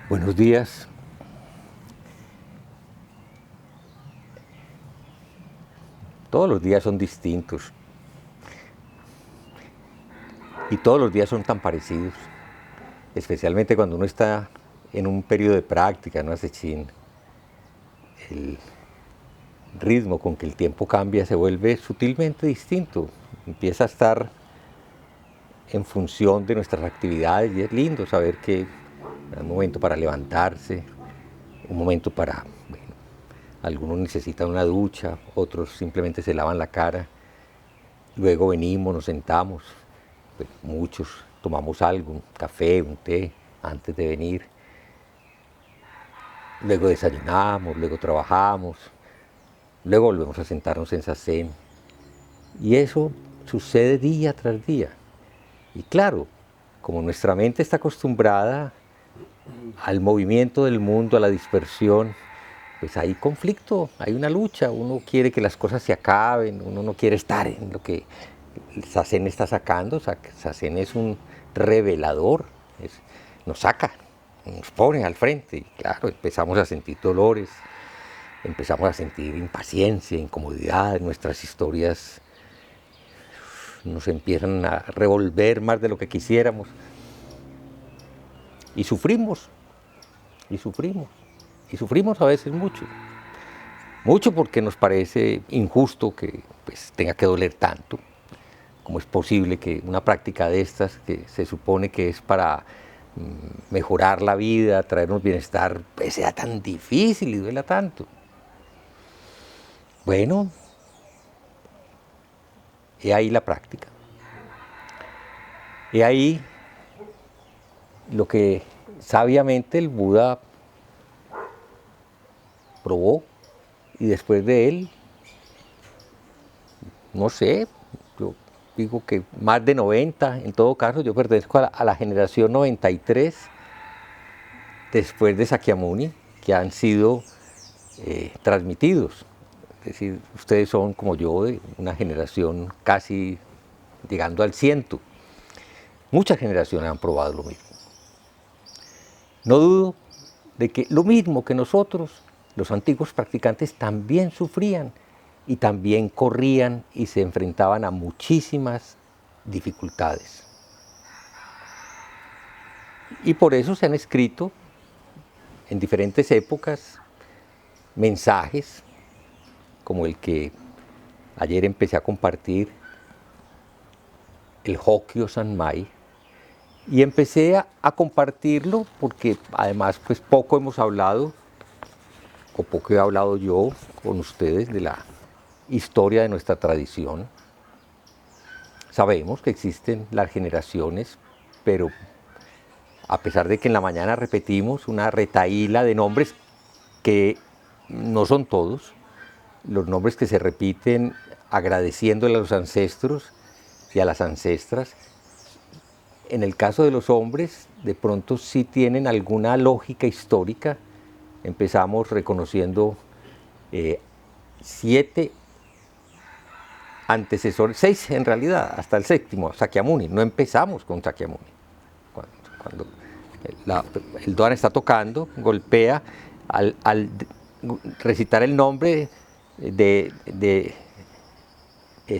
Buenos días. Todos los días son distintos y todos los días son tan parecidos, especialmente cuando uno está en un periodo de práctica, ¿no? Asechín, el ritmo con que el tiempo cambia se vuelve sutilmente distinto, empieza a estar en función de nuestras actividades y es lindo saber que hay un momento para levantarse, un momento para, bueno, algunos necesitan una ducha, otros simplemente se lavan la cara, luego venimos, nos sentamos, pues muchos tomamos algo, un café, un té, antes de venir, luego desayunamos, luego trabajamos, luego volvemos a sentarnos en sasén. Y eso sucede día tras día. Y claro, como nuestra mente está acostumbrada al movimiento del mundo, a la dispersión, pues hay conflicto, hay una lucha, uno quiere que las cosas se acaben, uno no quiere estar en lo que el sasén está sacando. Sasén es un revelador, nos saca, nos pone al frente y claro, empezamos a sentir dolores, empezamos a sentir impaciencia, incomodidad, nuestras historias nos empiezan a revolver más de lo que quisiéramos y sufrimos, y sufrimos, y sufrimos a veces mucho. Mucho porque nos parece injusto que pues, tenga que doler tanto. ¿Cómo es posible que una práctica de estas, que se supone que es para mejorar la vida, traernos bienestar, pues sea tan difícil y duela tanto? Bueno, he ahí la práctica. He ahí lo que sabiamente el Buda probó y después de él, no sé, yo digo que más de 90, en todo caso, yo pertenezco a la generación 93 después de Sakyamuni, que han sido transmitidos. Es decir, ustedes son como yo, de una generación casi llegando al 100. Muchas generaciones han probado lo mismo. No dudo de que lo mismo que nosotros, los antiguos practicantes también sufrían y también corrían y se enfrentaban a muchísimas dificultades. Y por eso se han escrito en diferentes épocas mensajes como el que ayer empecé a compartir, el Hokyo Sanmai, y empecé a compartirlo porque además pues poco hemos hablado, o poco he hablado yo con ustedes de la historia de nuestra tradición. Sabemos que existen las generaciones, pero a pesar de que en la mañana repetimos una retahíla de nombres que no son todos, los nombres que se repiten agradeciéndole a los ancestros y a las ancestras, en el caso de los hombres, de pronto sí tienen alguna lógica histórica. Empezamos reconociendo 7 antecesores, 6 en realidad, hasta el 7º, Sakyamuni. No empezamos con Sakyamuni. Cuando el Doan está tocando, golpea al recitar el nombre de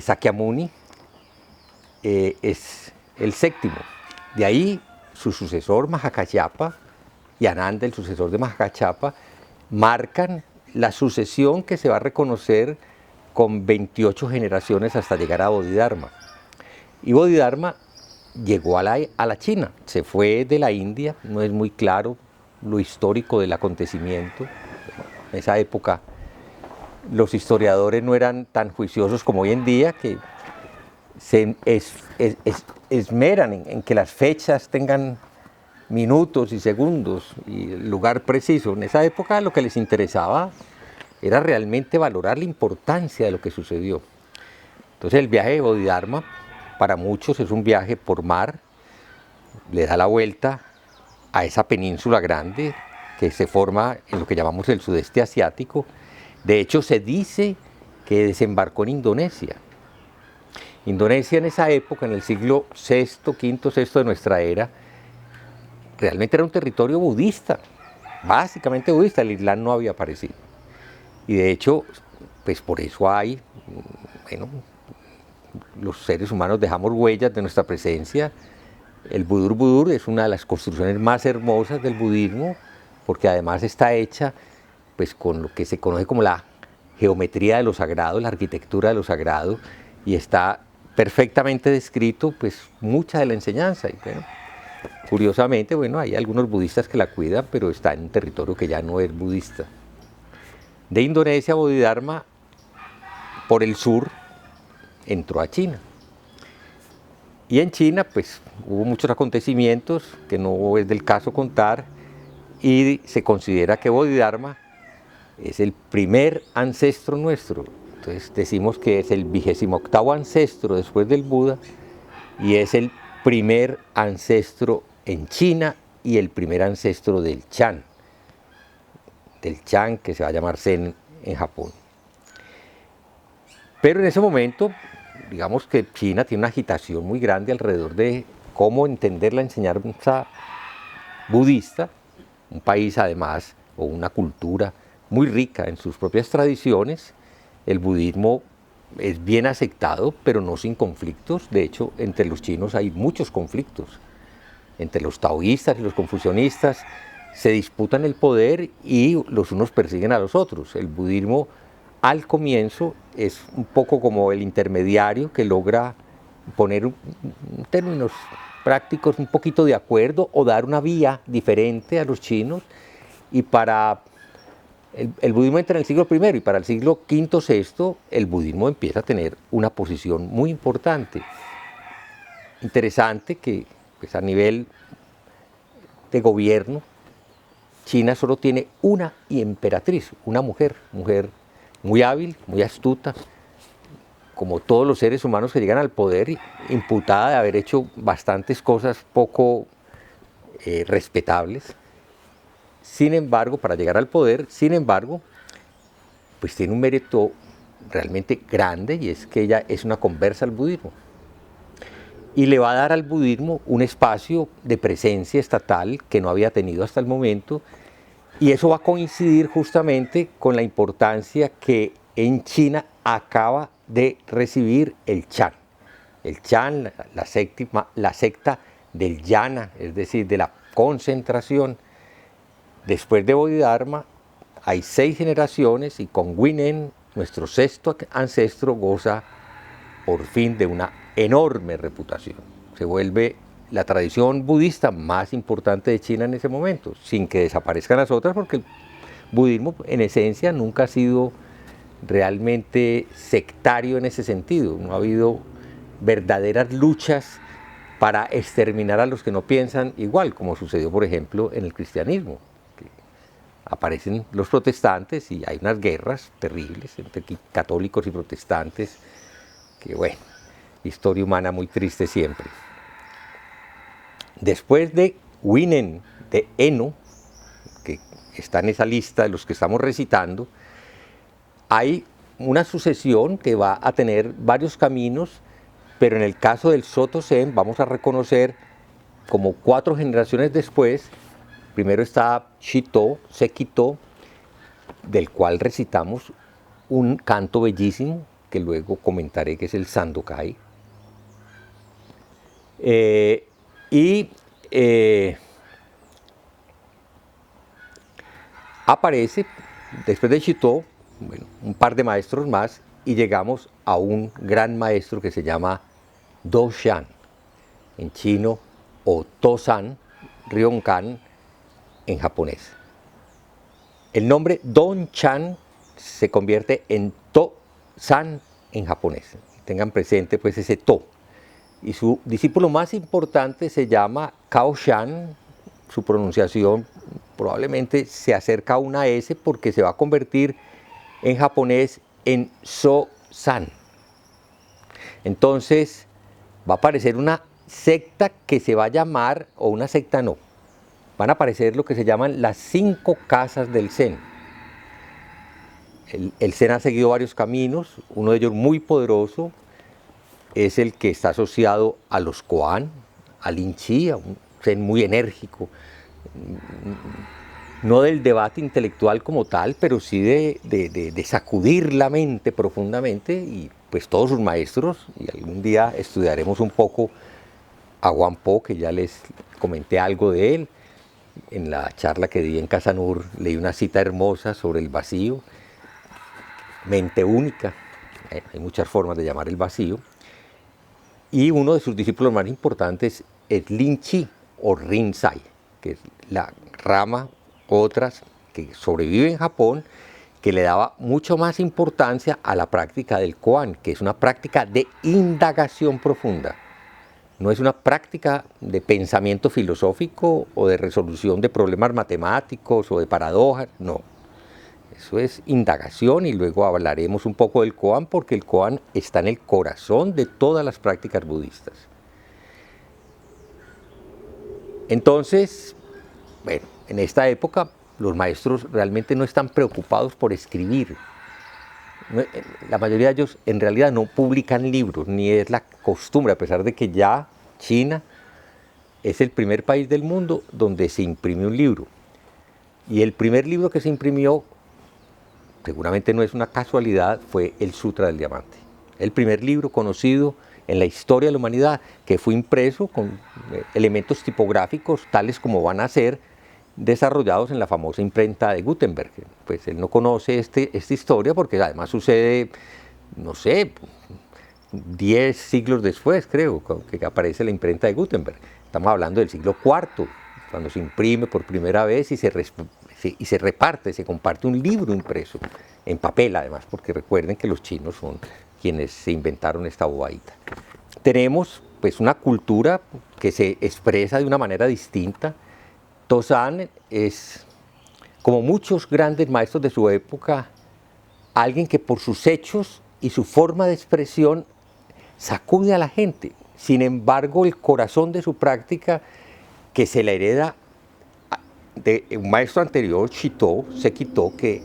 Sakyamuni, es el 7º. De ahí su sucesor Mahakayapa y Ananda, el sucesor de Mahakayapa, marcan la sucesión que se va a reconocer con 28 generaciones hasta llegar a Bodhidharma. Y Bodhidharma llegó a la China, se fue de la India, no es muy claro lo histórico del acontecimiento. En esa época los historiadores no eran tan juiciosos como hoy en día, que se esmeran en que las fechas tengan minutos y segundos y el lugar preciso. En esa época lo que les interesaba era realmente valorar la importancia de lo que sucedió. Entonces el viaje de Bodhidharma para muchos es un viaje por mar, le da la vuelta a esa península grande que se forma en lo que llamamos el sudeste asiático. De hecho se dice que desembarcó en Indonesia. Indonesia en esa época, en el siglo VI, V, VI de nuestra era, realmente era un territorio budista. básicamente budista, el Islam no había aparecido. Y de hecho, pues por eso hay, bueno, los seres humanos dejamos huellas de nuestra presencia. El Budur Budur es una de las construcciones más hermosas del budismo, porque además está hecha pues, con lo que se conoce como la geometría de lo sagrado, la arquitectura de lo sagrado, y está perfectamente descrito pues, mucha de la enseñanza. Y, bueno, curiosamente, bueno, hay algunos budistas que la cuidan, pero está en un territorio que ya no es budista. De Indonesia, Bodhidharma, por el sur, entró a China. Y en China, pues, hubo muchos acontecimientos que no es del caso contar, y se considera que Bodhidharma es el primer ancestro nuestro. Entonces decimos que es el 28º ancestro después del Buda, y es el primer ancestro en China y el primer ancestro del Chan que se va a llamar Zen en Japón. Pero en ese momento, digamos que China tiene una agitación muy grande alrededor de cómo entender la enseñanza budista, un país además, o una cultura muy rica en sus propias tradiciones. El budismo es bien aceptado, pero no sin conflictos. De hecho, entre los chinos hay muchos conflictos. Entre los taoístas y los confucianistas se disputan el poder y los unos persiguen a los otros. El budismo al comienzo es un poco como el intermediario que logra poner en términos prácticos un poquito de acuerdo o dar una vía diferente a los chinos, y para el budismo entra en el siglo I y para el siglo V, VI el budismo empieza a tener una posición muy importante. Interesante que pues, a nivel de gobierno China solo tiene una emperatriz, una mujer muy hábil, muy astuta, como todos los seres humanos que llegan al poder, imputada de haber hecho bastantes cosas poco respetables. Sin embargo, para llegar al poder, pues tiene un mérito realmente grande, y es que ella es una conversa al budismo. Y le va a dar al budismo un espacio de presencia estatal que no había tenido hasta el momento, y eso va a coincidir justamente con la importancia que en China acaba de recibir el Chan. El Chan, la secta del Jhana, es decir, de la concentración. Después de Bodhidharma hay 6 generaciones, y con Huineng, nuestro 6º ancestro, goza por fin de una enorme reputación. Se vuelve la tradición budista más importante de China en ese momento, sin que desaparezcan las otras, porque el budismo en esencia nunca ha sido realmente sectario en ese sentido. No ha habido verdaderas luchas para exterminar a los que no piensan igual, como sucedió, por ejemplo, en el cristianismo. Aparecen los protestantes y hay unas guerras terribles entre católicos y protestantes, que bueno, historia humana muy triste siempre. Después de Huineng, de Eno, que está en esa lista de los que estamos recitando, hay una sucesión que va a tener varios caminos, pero en el caso del Soto Zen vamos a reconocer como 4 generaciones después. Primero está Shito, Sekito, del cual recitamos un canto bellísimo, que luego comentaré, que es el Sandokai. Aparece, después de Shito, bueno, un par de maestros más, y llegamos a un gran maestro que se llama Do-shan, en chino, o To-san, Ryon-kan en japonés. El nombre Don-chan se convierte en To-san en japonés. Tengan presente pues ese To. Y su discípulo más importante se llama Kao-shan. Su pronunciación probablemente se acerca a una S, porque se va a convertir en japonés en So-san. Entonces va a aparecer una secta que se va a llamar, o una secta no, van a aparecer lo que se llaman las 5 casas del Zen. El Zen ha seguido varios caminos, uno de ellos muy poderoso es el que está asociado a los Koan, al Lin Chi, a un Zen muy enérgico, no del debate intelectual como tal, pero sí de sacudir la mente profundamente, y pues todos sus maestros, y algún día estudiaremos un poco a Juan Po, que ya les comenté algo de él. En la charla que di en Casanur leí una cita hermosa sobre el vacío, mente única, hay muchas formas de llamar el vacío, y uno de sus discípulos más importantes es Lin Chi o Rinzai, que es la rama, otras que sobrevive en Japón, que le daba mucho más importancia a la práctica del koan, que es una práctica de indagación profunda. No es una práctica de pensamiento filosófico o de resolución de problemas matemáticos o de paradojas, no. Eso es indagación, y luego hablaremos un poco del koan, porque el koan está en el corazón de todas las prácticas budistas. Entonces, bueno, en esta época los maestros realmente no están preocupados por escribir. La mayoría de ellos en realidad no publican libros, ni es la costumbre, a pesar de que ya China es el primer país del mundo donde se imprime un libro. Y el primer libro que se imprimió, seguramente no es una casualidad, fue el Sutra del Diamante. El primer libro conocido en la historia de la humanidad que fue impreso con elementos tipográficos tales como van a ser desarrollados en la famosa imprenta de Gutenberg. Pues él no conoce esta historia porque además sucede, no sé, 10 siglos después, creo, que aparece la imprenta de Gutenberg. Estamos hablando del siglo IV, cuando se imprime por primera vez y se reparte, se comparte un libro impreso, en papel además, porque recuerden que los chinos son quienes se inventaron esta bobadita. Tenemos pues una cultura que se expresa de una manera distinta. Tozan es, como muchos grandes maestros de su época, alguien que por sus hechos y su forma de expresión sacude a la gente. Sin embargo, el corazón de su práctica, que se la hereda de un maestro anterior, Shito, Sekito, que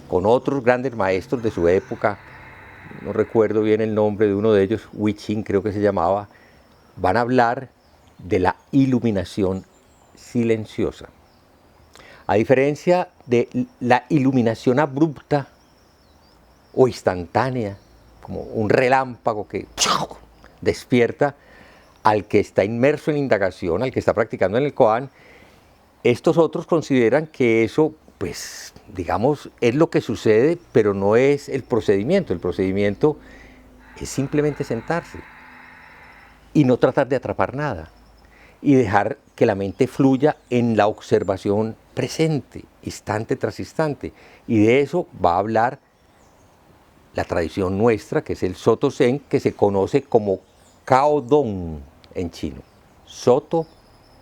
con otros grandes maestros de su época, no recuerdo bien el nombre de uno de ellos, Wichin creo que se llamaba, van a hablar de la iluminación silenciosa. A diferencia de la iluminación abrupta o instantánea, como un relámpago que despierta al que está inmerso en indagación, al que está practicando en el koan, estos otros consideran que eso, pues, digamos, es lo que sucede, pero no es el procedimiento. El procedimiento es simplemente sentarse y no tratar de atrapar nada, y dejar que la mente fluya en la observación presente, instante tras instante. Y de eso va a hablar la tradición nuestra, que es el Soto Zen, que se conoce como Cao Dong en chino. Soto,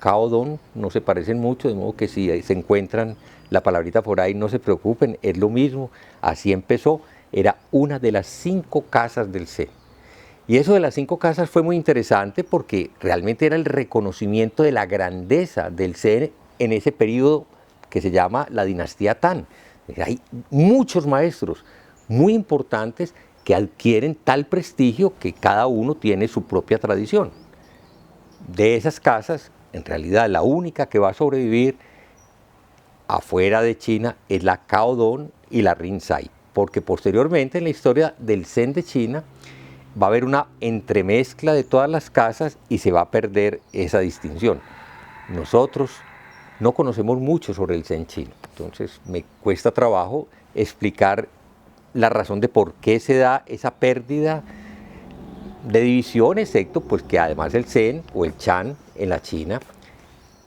Cao Dong, no se parecen mucho, de modo que si se encuentran la palabrita por ahí, no se preocupen, es lo mismo. Así empezó, era una de las 5 casas del Zen. Y eso de las 5 casas fue muy interesante porque realmente era el reconocimiento de la grandeza del Zen en ese periodo que se llama la dinastía Tang. Hay muchos maestros muy importantes que adquieren tal prestigio que cada uno tiene su propia tradición. De esas casas, en realidad la única que va a sobrevivir afuera de China es la Cao Dong y la Rinzai, porque posteriormente en la historia del Zen de China va a haber una entremezcla de todas las casas y se va a perder esa distinción. Nosotros no conocemos mucho sobre el Zen chino, entonces me cuesta trabajo explicar la razón de por qué se da esa pérdida de división, excepto pues que además el Zen o el Chan en la China,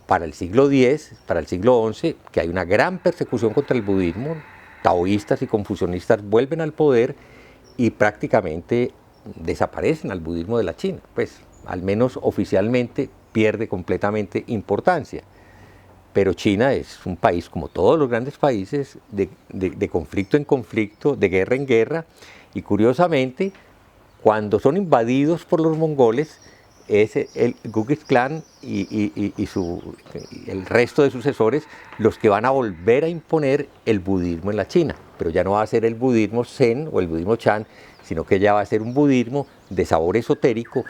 para el siglo X, para el siglo XI, que hay una gran persecución contra el budismo, taoístas y confucionistas vuelven al poder y prácticamente desaparecen al budismo de la China, pues al menos oficialmente pierde completamente importancia. Pero China es un país, como todos los grandes países, de conflicto en conflicto, de guerra en guerra, y curiosamente, cuando son invadidos por los mongoles, es el Genghis Khan y el resto de sucesores los que van a volver a imponer el budismo en la China, pero ya no va a ser el budismo Zen o el budismo Chan, sino que ya va a ser un budismo de sabor esotérico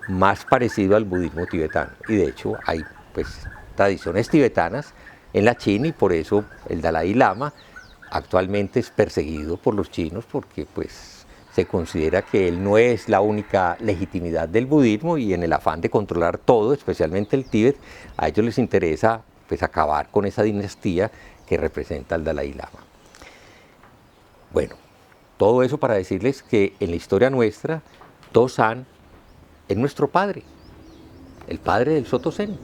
más parecido al budismo tibetano. Y de hecho hay pues tradiciones tibetanas en la China, y por eso el Dalai Lama actualmente es perseguido por los chinos, porque pues se considera que él no es la única legitimidad del budismo, y en el afán de controlar todo, especialmente el Tíbet, a ellos les interesa pues acabar con esa dinastía que representa al Dalai Lama. Bueno, todo eso para decirles que en la historia nuestra, Tosan es nuestro padre, el padre del Soto Zen,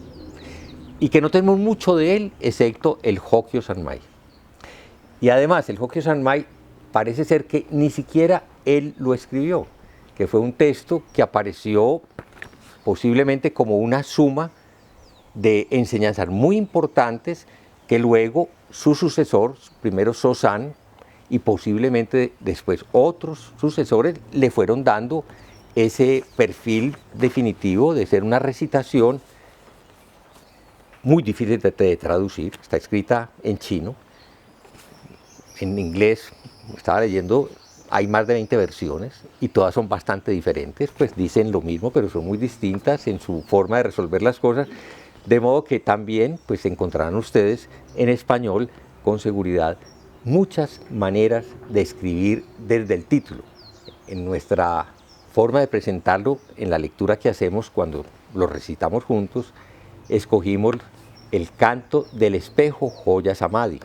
y que no tenemos mucho de él, excepto el Hokyo Sanmai. Y además, el Hokyo Sanmai parece ser que ni siquiera él lo escribió, que fue un texto que apareció posiblemente como una suma de enseñanzas muy importantes que luego su sucesor, primero Sozan, y posiblemente después otros sucesores, le fueron dando ese perfil definitivo de ser una recitación muy difícil de traducir. Está escrita en chino, en inglés, estaba leyendo, hay más de 20 versiones y todas son bastante diferentes, pues dicen lo mismo, pero son muy distintas en su forma de resolver las cosas, de modo que también pues encontrarán ustedes en español con seguridad muchas maneras de escribir desde el título. En nuestra forma de presentarlo, en la lectura que hacemos cuando lo recitamos juntos, escogimos el canto del espejo Joya Samadhi.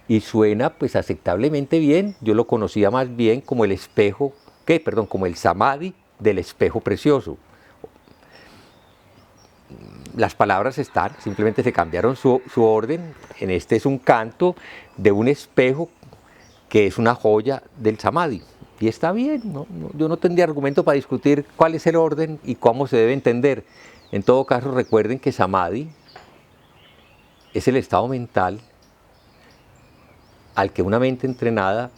Y suena pues aceptablemente bien. Yo lo conocía más bien como el espejo, como el Samadhi del espejo precioso. Las palabras están, simplemente se cambiaron su orden. En este es un canto de un espejo que es una joya del Samadhi. Y está bien, yo no tendría argumento para discutir cuál es el orden y cómo se debe entender. En todo caso, recuerden que Samadhi es el estado mental al que una mente entrenada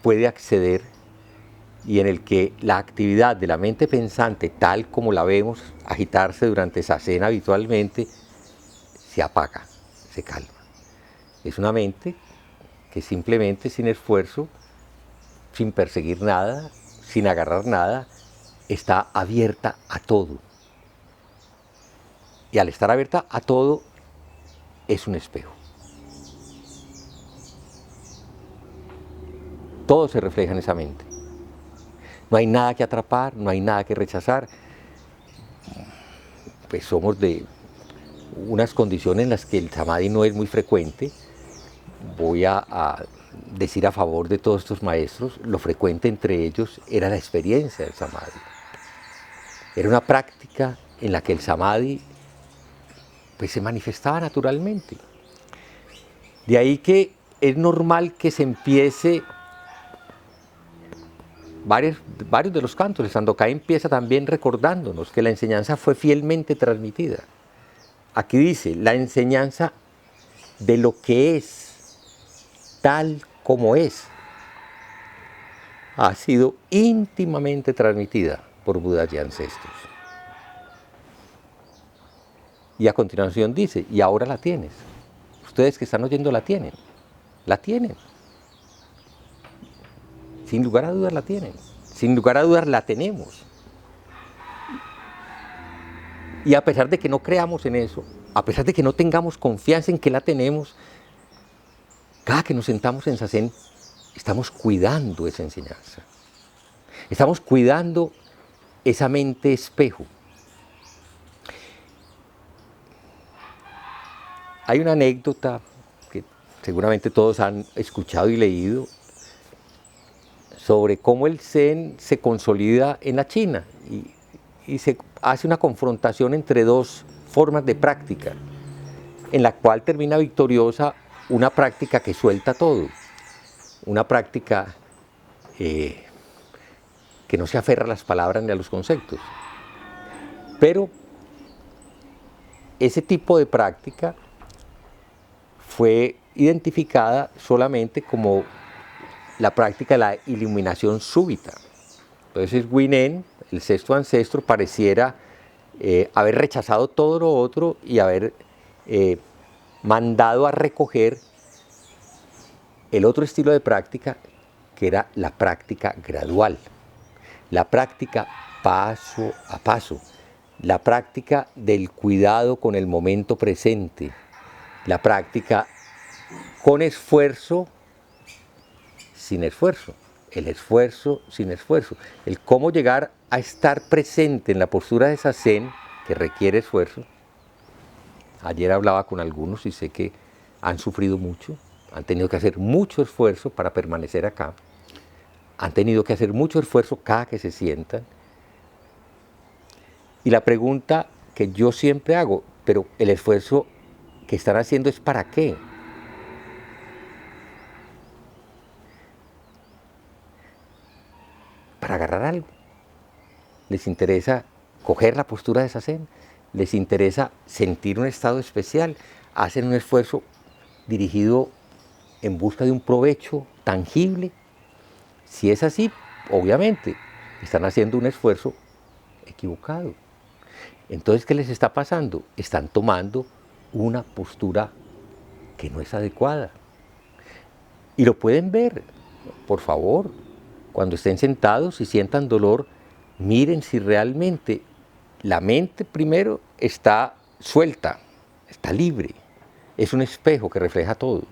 puede acceder y en el que la actividad de la mente pensante, tal como la vemos agitarse durante esa cena habitualmente, se apaga, se calma. Es una mente que simplemente, sin esfuerzo, sin perseguir nada, sin agarrar nada, está abierta a todo. Y al estar abierta a todo, es un espejo. Todo se refleja en esa mente. No hay nada que atrapar, no hay nada que rechazar. Pues somos de unas condiciones en las que el Samadhi no es muy frecuente. Voy a decir a favor de todos estos maestros, lo frecuente entre ellos era la experiencia del Samadhi. Era una práctica en la que el Samadhi pues, se manifestaba naturalmente. De ahí que es normal que se empiece varios de los cantos. El Sandokai empieza también recordándonos que la enseñanza fue fielmente transmitida. Aquí dice, la enseñanza de lo que es, tal como es, ha sido íntimamente transmitida por Budas y ancestros. Y a continuación dice, y ahora la tienes. Ustedes que están oyendo la tienen. La tienen. Sin lugar a dudas la tienen. Sin lugar a dudas la tenemos. Y a pesar de que no creamos en eso, a pesar de que no tengamos confianza en que la tenemos, cada que nos sentamos en Zazen, estamos cuidando esa enseñanza. Estamos cuidando esa mente espejo. Hay una anécdota que seguramente todos han escuchado y leído sobre cómo el Zen se consolida en la China y se hace una confrontación entre dos formas de práctica, en la cual termina victoriosa una práctica que suelta todo, una práctica que no se aferra a las palabras ni a los conceptos. Pero ese tipo de práctica fue identificada solamente como la práctica de la iluminación súbita. Entonces Huineng, el sexto ancestro, pareciera haber rechazado todo lo otro y haber mandado a recoger el otro estilo de práctica, que era la práctica gradual, la práctica paso a paso, la práctica del cuidado con el momento presente, La práctica con esfuerzo, sin esfuerzo. El esfuerzo sin esfuerzo. El cómo llegar a estar presente en la postura de Zazen, que requiere esfuerzo. Ayer hablaba con algunos y sé que han sufrido mucho, han tenido que hacer mucho esfuerzo para permanecer acá, han tenido que hacer mucho esfuerzo cada que se sientan. Y la pregunta que yo siempre hago, pero el esfuerzo que están haciendo es ¿para qué? Para agarrar algo. Les interesa coger la postura de Zazen, les interesa sentir un estado especial, hacen un esfuerzo dirigido en busca de un provecho tangible. Si es así, obviamente, están haciendo un esfuerzo equivocado. Entonces, ¿qué les está pasando? Están tomando una postura que no es adecuada. Y lo pueden ver, por favor, cuando estén sentados y sientan dolor, miren si realmente la mente primero está suelta, está libre, es un espejo que refleja todo.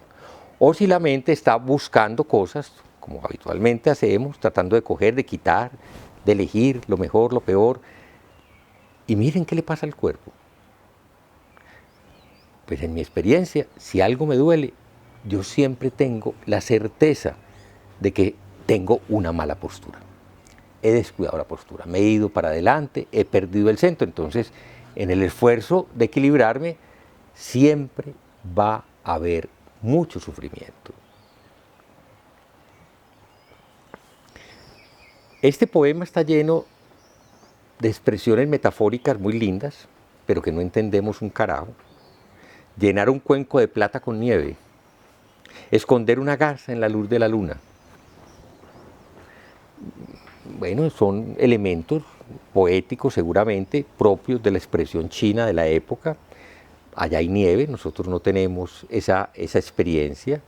O si la mente está buscando cosas, como habitualmente hacemos, tratando de coger, de quitar, de elegir lo mejor, lo peor. Y miren qué le pasa al cuerpo. Pues en mi experiencia, si algo me duele, yo siempre tengo la certeza de que tengo una mala postura. He descuidado la postura, me he ido para adelante, he perdido el centro. Entonces, en el esfuerzo de equilibrarme, siempre va a haber mucho sufrimiento. Este poema está lleno de expresiones metafóricas muy lindas, pero que no entendemos un carajo. Llenar un cuenco de plata con nieve, esconder una garza en la luz de la luna. Bueno, son elementos poéticos seguramente propios de la expresión china de la época. Allá hay nieve, nosotros no tenemos esa experiencia.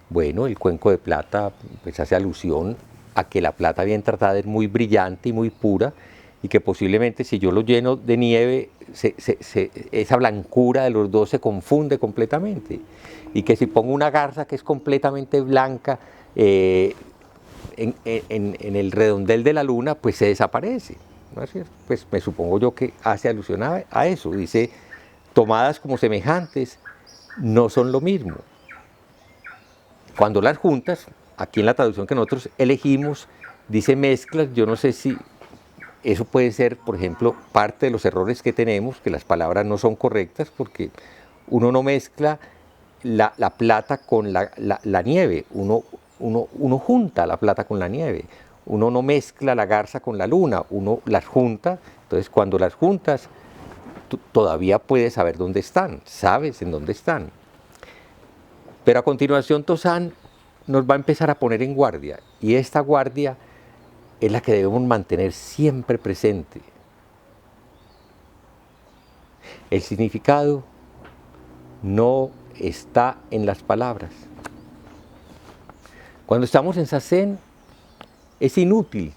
Bueno, el cuenco de plata pues hace alusión a que la plata bien tratada es muy brillante y muy pura, y que posiblemente si yo lo lleno de nieve, esa blancura de los dos se confunde completamente. Y que si pongo una garza que es completamente blanca en el redondel de la luna, pues se desaparece, ¿no es cierto? Pues me supongo yo que hace alusión a eso. Dice, tomadas como semejantes, no son lo mismo. Cuando las juntas, aquí en la traducción que nosotros elegimos, dice mezclas. Yo no sé si eso puede ser, por ejemplo, parte de los errores que tenemos, que las palabras no son correctas, porque uno no mezcla la plata con la nieve, uno junta la plata con la nieve, uno no mezcla la garza con la luna, uno las junta. Entonces, cuando las juntas, todavía puedes saber dónde están, sabes en dónde están. Pero a continuación Tozán nos va a empezar a poner en guardia, y esta guardia es la que debemos mantener siempre presente. El significado no está en las palabras. Cuando estamos en Zazen, es inútil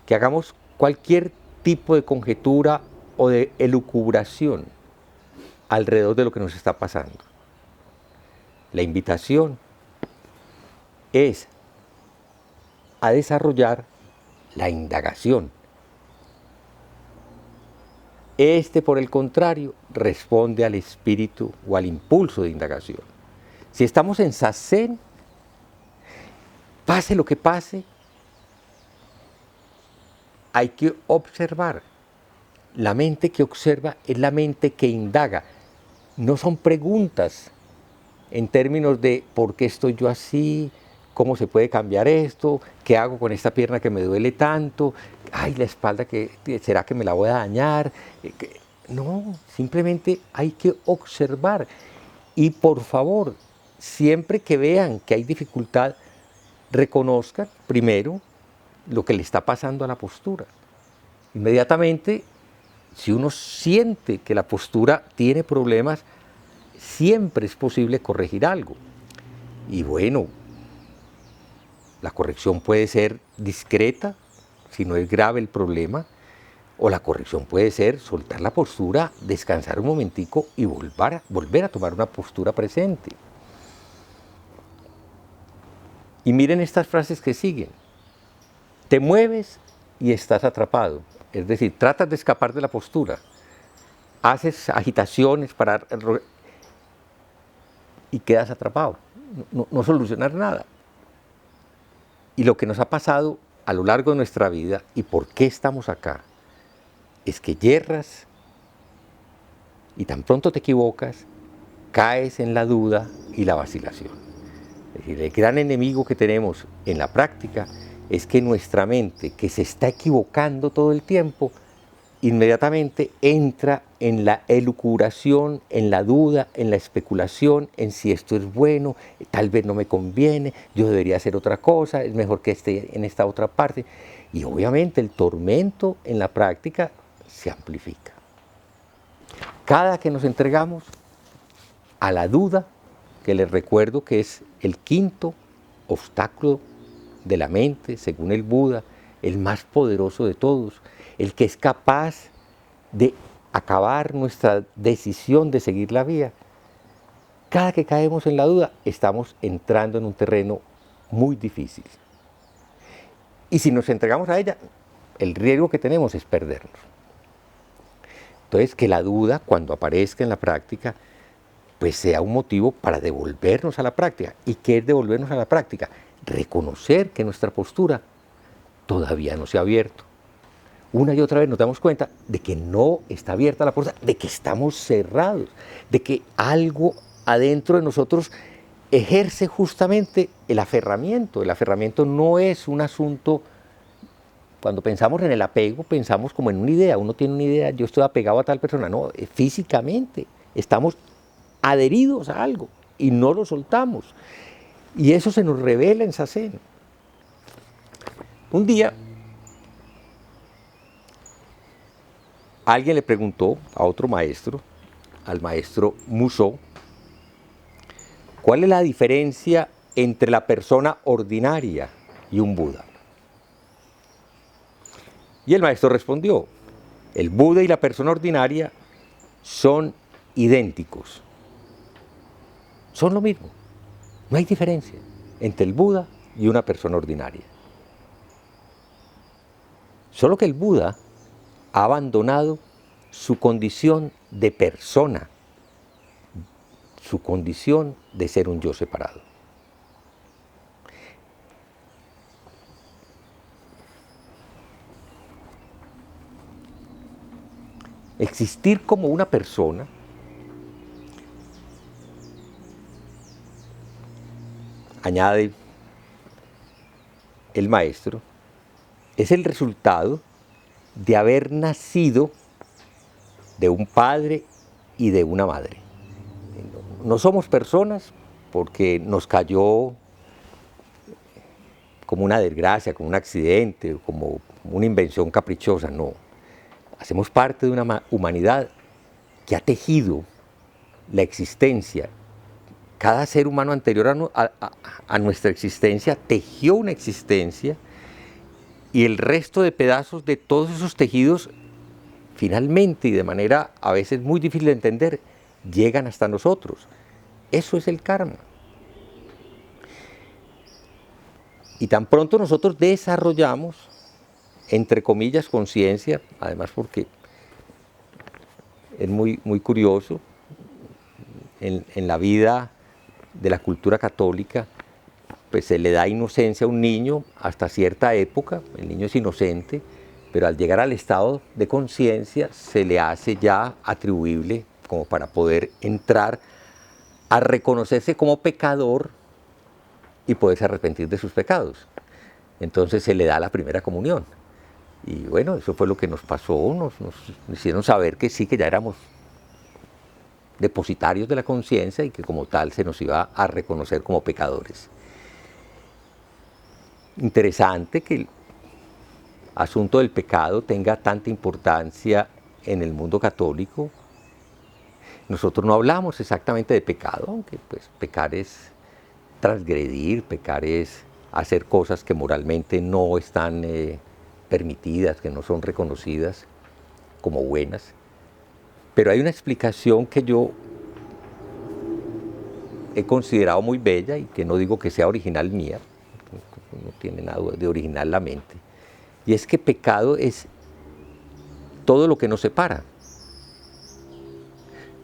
que hagamos cualquier tipo de conjetura o de elucubración alrededor de lo que nos está pasando. La invitación es a desarrollar la indagación. Este, por el contrario, responde al espíritu o al impulso de indagación. Si estamos en Zazen, pase lo que pase, hay que observar. La mente que observa es la mente que indaga. No son preguntas en términos de ¿por qué estoy yo así? ¿Cómo se puede cambiar esto? ¿Qué hago con esta pierna que me duele tanto? Ay, la espalda, ¿será que me la voy a dañar? No, simplemente hay que observar. Y por favor, siempre que vean que hay dificultad, reconozcan primero lo que le está pasando a la postura. Inmediatamente, si uno siente que la postura tiene problemas, siempre es posible corregir algo. Y bueno, la corrección puede ser discreta, si no es grave el problema, O la corrección puede ser soltar la postura, descansar un momentico y volver a tomar una postura presente. Y miren estas frases que siguen. Te mueves y estás atrapado. Es decir, tratas de escapar de la postura. Haces agitaciones y quedas atrapado. No solucionas nada. Y lo que nos ha pasado a lo largo de nuestra vida y por qué estamos acá es que yerras y tan pronto te equivocas, caes en la duda y la vacilación. Es decir, el gran enemigo que tenemos en la práctica es que nuestra mente, que se está equivocando todo el tiempo, inmediatamente entra en la elucubración, en la duda, en la especulación, en si esto es bueno, tal vez no me conviene, yo debería hacer otra cosa, es mejor que esté en esta otra parte. Y obviamente el tormento en la práctica se amplifica. Cada que nos entregamos a la duda, que les recuerdo que es el quinto obstáculo de la mente, según el Buda, el más poderoso de todos, el que es capaz de acabar nuestra decisión de seguir la vía. Cada que caemos en la duda, estamos entrando en un terreno muy difícil. Y si nos entregamos a ella, el riesgo que tenemos es perdernos. Entonces, que la duda, cuando aparezca en la práctica, pues sea un motivo para devolvernos a la práctica. ¿Y qué es devolvernos a la práctica? Reconocer que nuestra postura todavía no se ha abierto. Una y otra vez nos damos cuenta de que no está abierta la puerta, de que estamos cerrados, de que algo adentro de nosotros ejerce justamente el aferramiento. El aferramiento no es un asunto. Cuando pensamos en el apego, pensamos como en una idea. Uno tiene una idea, yo estoy apegado a tal persona. No, físicamente estamos adheridos a algo y no lo soltamos. Y eso se nos revela en Zazen. Un día, alguien le preguntó a otro maestro, al maestro Musó, ¿cuál es la diferencia entre la persona ordinaria y un Buda? Y el maestro respondió, el Buda y la persona ordinaria son idénticos. Son lo mismo. No hay diferencia entre el Buda y una persona ordinaria. Solo que el Buda ha abandonado su condición de persona, su condición de ser un yo separado. Existir como una persona añade el maestro, es el resultado de haber nacido de un padre y de una madre. No somos personas porque nos cayó como una desgracia, como un accidente, como una invención caprichosa, no. Hacemos parte de una humanidad que ha tejido la existencia. Cada ser humano anterior a nuestra existencia tejió una existencia y el resto de pedazos de todos esos tejidos, finalmente y de manera a veces muy difícil de entender, llegan hasta nosotros. Eso es el karma. Y tan pronto nosotros desarrollamos, entre comillas, conciencia, además porque es muy curioso, en la vida de la cultura católica, pues se le da inocencia a un niño hasta cierta época, el niño es inocente, pero al llegar al estado de conciencia se le hace ya atribuible como para poder entrar a reconocerse como pecador y poderse arrepentir de sus pecados. Entonces se le da la primera comunión. Y bueno, eso fue lo que nos pasó, nos hicieron saber que sí, que ya éramos depositarios de la conciencia y que como tal se nos iba a reconocer como pecadores. Interesante que el asunto del pecado tenga tanta importancia en el mundo católico. Nosotros no hablamos exactamente de pecado, aunque pues pecar es transgredir, pecar es hacer cosas que moralmente no están permitidas, que no son reconocidas. como buenas, pero hay una explicación que yo he considerado muy bella y que no digo que sea original mía, no tiene nada de original la mente, y es que pecado es todo lo que nos separa.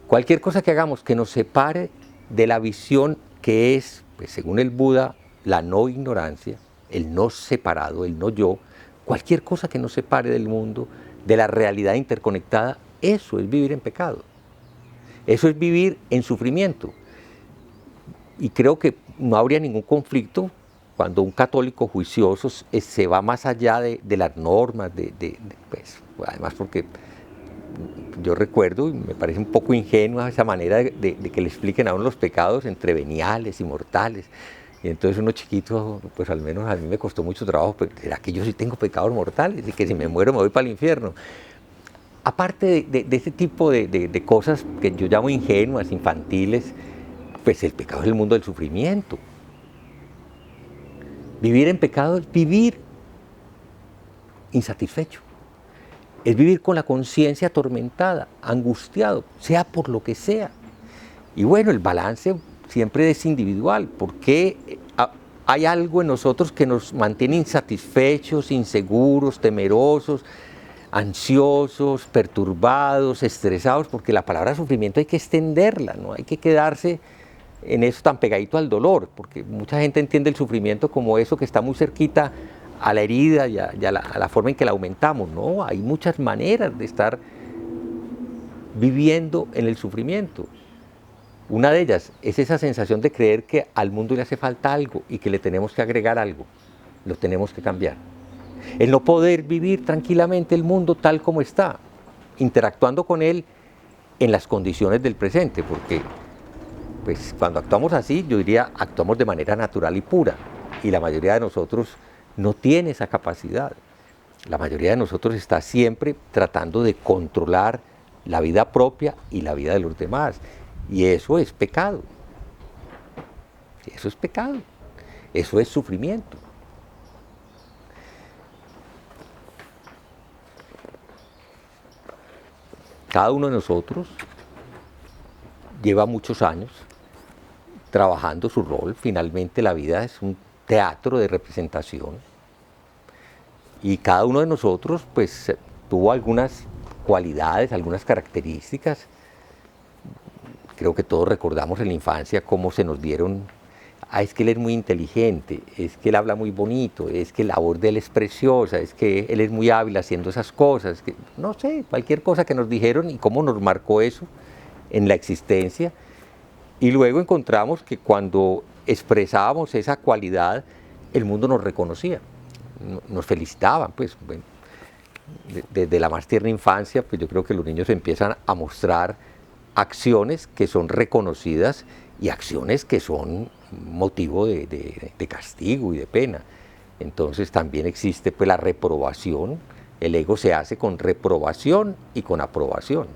Cualquier cosa que hagamos que nos separe de la visión que es, pues, según el Buda, la no ignorancia, el no separado, el no yo, cualquier cosa que nos separe del mundo, de la realidad interconectada, eso es vivir en pecado. Eso es vivir en sufrimiento. Y creo que no habría ningún conflicto cuando un católico juicioso se va más allá de las normas, pues, además porque yo recuerdo, y me parece un poco ingenua esa manera de que le expliquen a uno los pecados entre veniales y mortales. Y entonces uno chiquito, pues al menos a mí me costó mucho trabajo, pues, ¿será que yo sí tengo pecados mortales? Y que si me muero me voy para el infierno. Aparte de ese tipo de cosas que yo llamo ingenuas, infantiles, pues el pecado es el mundo del sufrimiento. Vivir en pecado es vivir insatisfecho. Es vivir con la conciencia atormentada, angustiado, sea por lo que sea. Y bueno, el balance siempre es individual, porque hay algo en nosotros que nos mantiene insatisfechos, inseguros, temerosos, ansiosos, perturbados, estresados, porque la palabra sufrimiento hay que extenderla, no hay que quedarse en eso tan pegadito al dolor, porque mucha gente entiende el sufrimiento como eso que está muy cerquita a la herida y a la forma en que la aumentamos. No, hay muchas maneras de estar viviendo en el sufrimiento. Una de ellas es esa sensación de creer que al mundo le hace falta algo y que le tenemos que agregar algo, lo tenemos que cambiar. El no poder vivir tranquilamente el mundo tal como está, interactuando con él en las condiciones del presente, porque pues, cuando actuamos así, yo diría, actuamos de manera natural y pura, y la mayoría de nosotros no tiene esa capacidad. La mayoría de nosotros está siempre tratando de controlar la vida propia y la vida de los demás. Y eso es pecado. Eso es pecado. Eso es sufrimiento. Cada uno de nosotros lleva muchos años trabajando su rol. Finalmente la vida es un teatro de representación. Y cada uno de nosotros pues tuvo algunas cualidades, algunas características. Creo que todos recordamos en la infancia cómo se nos dieron, es que él es muy inteligente, es que él habla muy bonito, es que la voz de él es preciosa, es que él es muy hábil haciendo esas cosas, que, no sé, cualquier cosa que nos dijeron y cómo nos marcó eso en la existencia. Y luego encontramos que cuando expresábamos esa cualidad, el mundo nos reconocía, nos felicitaban, pues bueno, desde la más tierna infancia, pues yo creo que los niños empiezan a mostrar acciones que son reconocidas y acciones que son motivo de castigo y de pena. Entonces también existe pues la reprobación, el ego se hace con reprobación y con aprobación.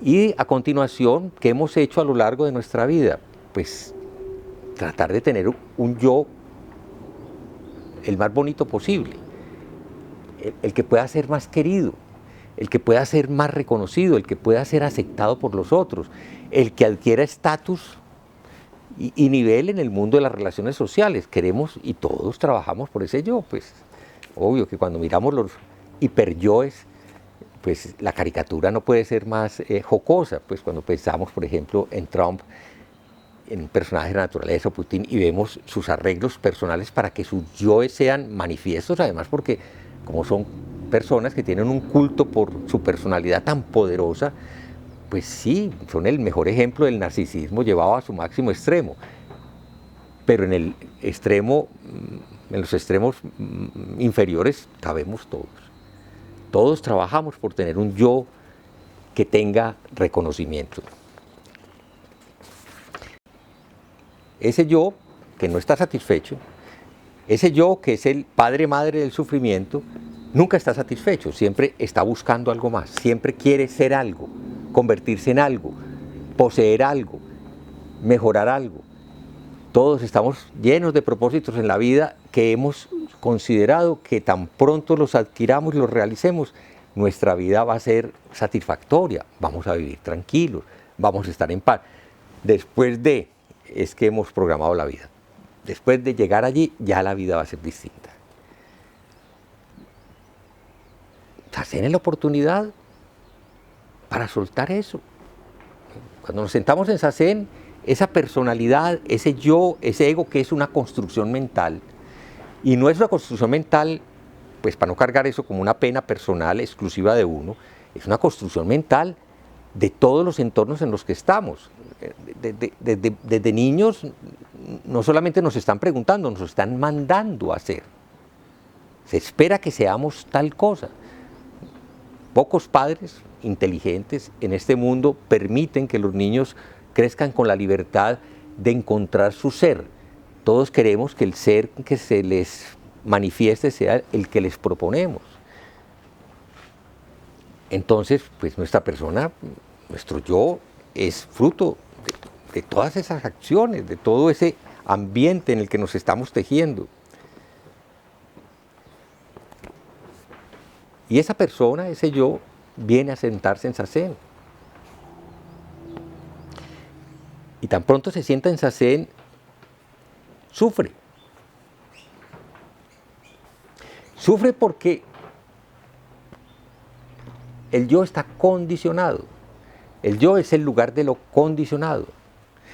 Y a continuación, ¿qué hemos hecho a lo largo de nuestra vida? Pues tratar de tener un yo el más bonito posible, el que pueda ser más querido, el que pueda ser más reconocido, el que pueda ser aceptado por los otros, el que adquiera estatus y nivel en el mundo de las relaciones sociales. Queremos y todos trabajamos por ese yo, pues obvio que cuando miramos los hiperyoes, pues la caricatura no puede ser más jocosa, pues cuando pensamos, por ejemplo, en Trump, en un personaje de la naturaleza, Putin, y vemos sus arreglos personales para que sus yoes sean manifiestos, además porque como son personas que tienen un culto por su personalidad tan poderosa, pues sí, son el mejor ejemplo del narcisismo llevado a su máximo extremo. Pero en el extremo, en los extremos inferiores cabemos todos. Todos trabajamos por tener un yo que tenga reconocimiento. Ese yo que no está satisfecho, ese yo que es el padre-madre del sufrimiento, nunca está satisfecho, siempre está buscando algo más, siempre quiere ser algo, convertirse en algo, poseer algo, mejorar algo. Todos estamos llenos de propósitos en la vida que hemos considerado que tan pronto los adquiramos y los realicemos, nuestra vida va a ser satisfactoria, vamos a vivir tranquilos, vamos a estar en paz. Después de, es que hemos programado la vida. Después de llegar allí, ya la vida va a ser distinta. Sazen es la oportunidad para soltar eso. Cuando nos sentamos en Sazen, esa personalidad, ese yo, ese ego que es una construcción mental, y no es una construcción mental, pues para no cargar eso como una pena personal exclusiva de uno, es una construcción mental de todos los entornos en los que estamos. Desde niños no solamente nos están preguntando, nos están mandando a hacer. Se espera que seamos tal cosa. Pocos padres inteligentes en este mundo permiten que los niños crezcan con la libertad de encontrar su ser. Todos queremos que el ser que se les manifieste sea el que les proponemos. Entonces, pues nuestra persona, nuestro yo, es fruto de todas esas acciones, de todo ese ambiente en el que nos estamos tejiendo. Y esa persona, ese yo, viene a sentarse en Sazen. Y tan pronto se sienta en Sazen, sufre. Sufre porque el yo está condicionado. El yo es el lugar de lo condicionado.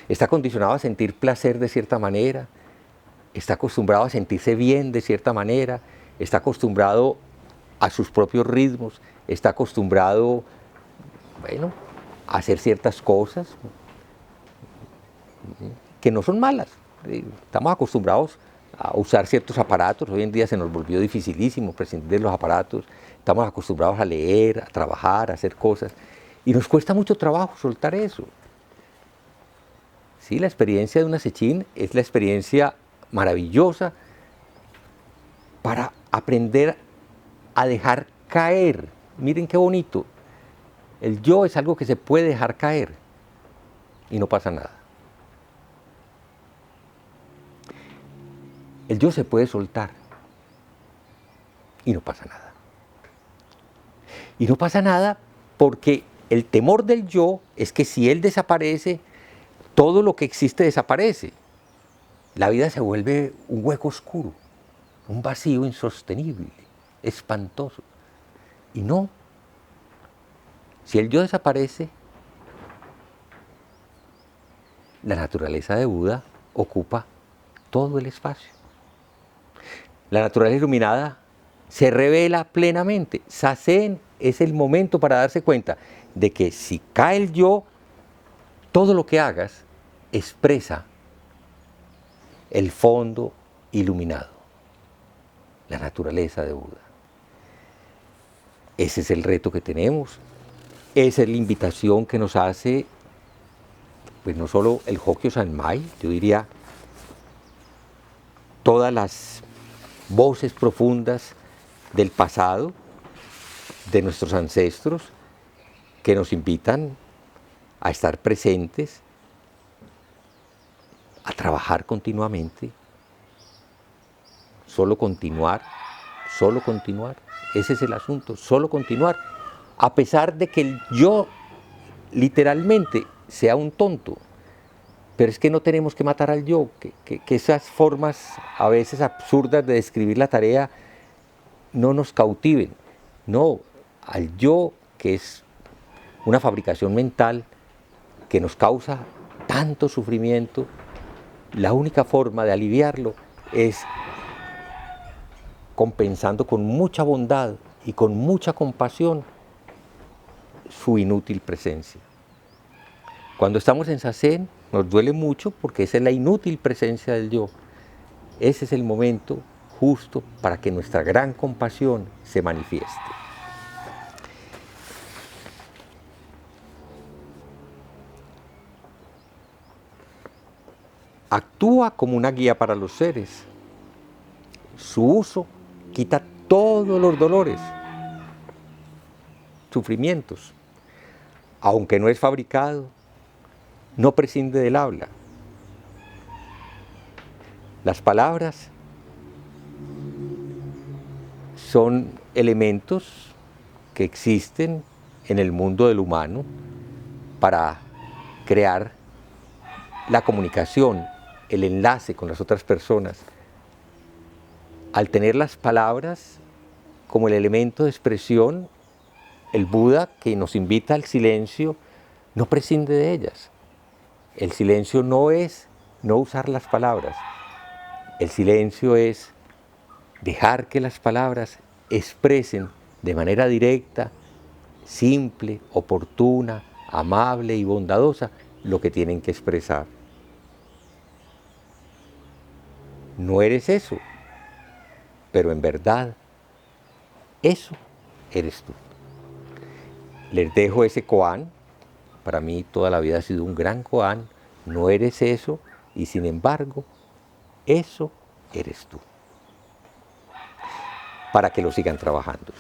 Está condicionado a sentir placer de cierta manera, está acostumbrado a sentirse bien de cierta manera, está acostumbrado a sus propios ritmos, está acostumbrado, bueno, a hacer ciertas cosas que no son malas. Estamos acostumbrados a usar ciertos aparatos, hoy en día se nos volvió dificilísimo prescindir de los aparatos, estamos acostumbrados a leer, a trabajar, a hacer cosas, y nos cuesta mucho trabajo soltar eso. Sí, la experiencia de una Sechín es la experiencia maravillosa para aprender a dejar caer. Miren qué bonito. El yo es algo que se puede dejar caer y no pasa nada. El yo se puede soltar y no pasa nada. Y no pasa nada porque el temor del yo es que si él desaparece, todo lo que existe desaparece. La vida se vuelve un hueco oscuro, un vacío insostenible, espantoso. Y no. Si el yo desaparece, la naturaleza de Buda ocupa todo el espacio. La naturaleza iluminada se revela plenamente. Sazen es el momento para darse cuenta de que si cae el yo, todo lo que hagas expresa el fondo iluminado, la naturaleza de Buda. Ese es el reto que tenemos, esa es la invitación que nos hace, pues no solo el Hokyo Sanmai, yo diría todas las voces profundas del pasado, de nuestros ancestros, que nos invitan a estar presentes, a trabajar continuamente, solo continuar, ese es el asunto, solo continuar, a pesar de que el yo literalmente sea un tonto, pero es que no tenemos que matar al yo, que esas formas a veces absurdas de describir la tarea no nos cautiven, no, al yo que es una fabricación mental que nos causa tanto sufrimiento, la única forma de aliviarlo es compensando con mucha bondad y con mucha compasión su inútil presencia. Cuando estamos en Sazen nos duele mucho porque esa es la inútil presencia del yo. Ese es el momento justo para que nuestra gran compasión se manifieste. Actúa como una guía para los seres. Su uso quita todos los dolores, sufrimientos. Aunque no es fabricado, no prescinde del habla. Las palabras son elementos que existen en el mundo del humano para crear la comunicación, el enlace con las otras personas. Al tener las palabras como el elemento de expresión, el Buda, que nos invita al silencio, no prescinde de ellas. El silencio no es no usar las palabras. El silencio es dejar que las palabras expresen de manera directa, simple, oportuna, amable y bondadosa lo que tienen que expresar. No eres eso, pero en verdad, eso eres tú. Les dejo ese koan. Para mí toda la vida ha sido un gran koan. No eres eso y sin embargo, eso eres tú. Para que lo sigan trabajando.